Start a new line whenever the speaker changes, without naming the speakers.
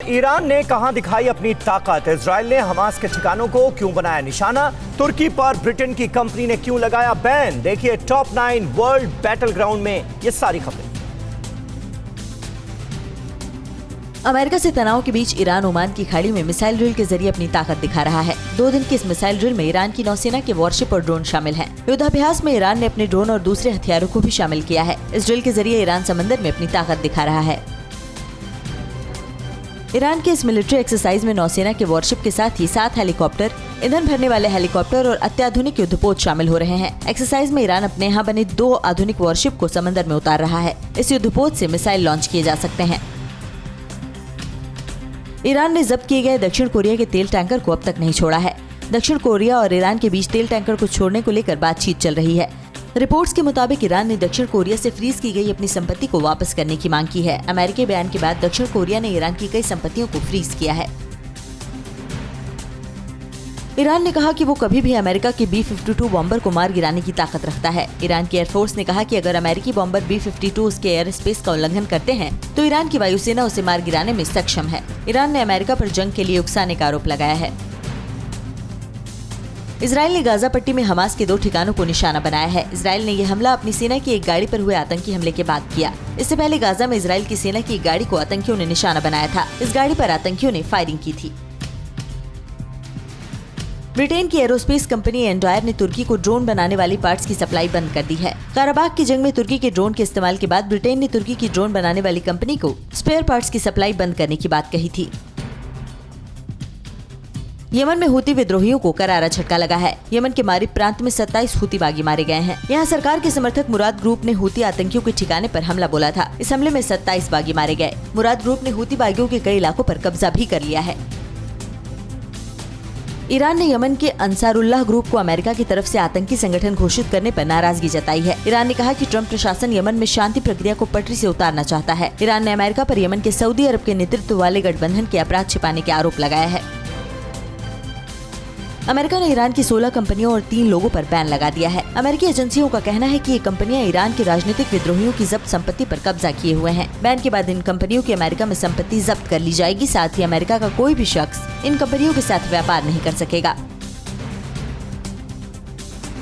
Iran ने कहां दिखाई अपनी ताकत? इजराइल ने हमास के ठिकानों को क्यों बनाया निशाना? तुर्की पर ब्रिटेन की कंपनी ने क्यों लगाया बैन? देखिए टॉप 9 वर्ल्ड बैटल ग्राउंड में ये सारी खबरें।
अमेरिका से तनाव के बीच ईरान ओमान की खाड़ी में मिसाइल ड्रिल के जरिए अपनी ताकत दिखा रहा है। 2 दिन की इस मिसाइल ड्रिल में ईरान की नौसेना के वॉरशिप और ड्रोन शामिल हैं। युद्धाभ्यास में ईरान ने अपने ड्रोन और दूसरे हथियारों को भी शामिल किया है। इस ड्रिल के जरिए ईरान समंदर में अपनी ताकत दिखा रहा है। ईरान के इस मिलिट्री एक्सरसाइज में नौसेना के वॉरशिप के साथ ही 7 हेलीकॉप्टर, ईंधन भरने वाले हेलीकॉप्टर और अत्याधुनिक युद्धपोत शामिल हो रहे हैं। एक्सरसाइज में ईरान अपने यहाँ बने 2 आधुनिक वॉरशिप को समंदर में उतार रहा है। इस युद्धपोत से मिसाइल लॉन्च किए जा सकते हैं। ईरान ने जब्त किए गए दक्षिण कोरिया के तेल टैंकर को अब तक नहीं छोड़ा है। दक्षिण कोरिया और ईरान के बीच तेल टैंकर को छोड़ने को लेकर बातचीत चल रही है। रिपोर्ट्स के मुताबिक ईरान ने दक्षिण कोरिया से फ्रीज की गई अपनी संपत्ति को वापस करने की मांग की है। अमेरिकी बयान के बाद दक्षिण कोरिया ने ईरान की कई संपत्तियों को फ्रीज किया है। ईरान ने कहा कि वो कभी भी अमेरिका के B-52 बॉम्बर को मार गिराने की ताकत रखता है। ईरान की एयरफोर्स ने कहा कि अगर अमेरिकी बॉम्बर B-52 उसके एयर स्पेस का उल्लंघन करते हैं तो ईरान की वायुसेना उसे मार गिराने में सक्षम है। ईरान ने अमेरिका पर जंग के लिए उकसाने का आरोप लगाया है। इजराइल ने गाजा पट्टी में हमास के 2 ठिकानों को निशाना बनाया है। इजराइल ने यह हमला अपनी सेना की एक गाड़ी पर हुए आतंकी हमले के बाद किया। इससे पहले गाजा में इजराइल की सेना की एक गाड़ी को आतंकियों ने निशाना बनाया था। इस गाड़ी पर आतंकियों ने फायरिंग की थी। ब्रिटेन की एरोस्पेस कंपनी एंड्रायर ने तुर्की को ड्रोन बनाने वाली पार्ट्स की सप्लाई बंद कर दी है। काराबाग की जंग में तुर्की के ड्रोन के इस्तेमाल के बाद ब्रिटेन ने तुर्की की ड्रोन बनाने वाली कंपनी को स्पेयर पार्ट्स की सप्लाई बंद करने की बात कही थी। यमन में हूती विद्रोहियों को करारा झटका लगा है। यमन के मारिब प्रांत में 27 हूती बागी मारे गए हैं। यहाँ सरकार के समर्थक मुराद ग्रुप ने हूती आतंकियों के ठिकाने पर हमला बोला था। इस हमले में 27 बागी मारे गए। मुराद ग्रुप ने हूती बागियों के कई इलाकों पर कब्जा भी कर लिया है। ईरान ने यमन के अंसारुल्लाह ग्रुप को अमेरिका की तरफ से आतंकी संगठन घोषित करने पर नाराजगी जताई है। ईरान ने कहा कि ट्रंप प्रशासन यमन में शांति प्रक्रिया को पटरी से उतारना चाहता है। ईरान ने अमेरिका पर यमन के सऊदी अरब के नेतृत्व वाले गठबंधन के अपराध छिपाने के आरोप लगाया है। अमेरिका ने ईरान की 16 कंपनियों और 3 लोगों पर बैन लगा दिया है। अमेरिकी एजेंसियों का कहना है कि ये कंपनियां ईरान के राजनीतिक विद्रोहियों की जब्त संपत्ति पर कब्जा किए हुए हैं। बैन के बाद इन कंपनियों की अमेरिका में संपत्ति जब्त कर ली जाएगी। साथ ही अमेरिका का कोई भी शख्स इन कंपनियों के साथ व्यापार नहीं कर सकेगा।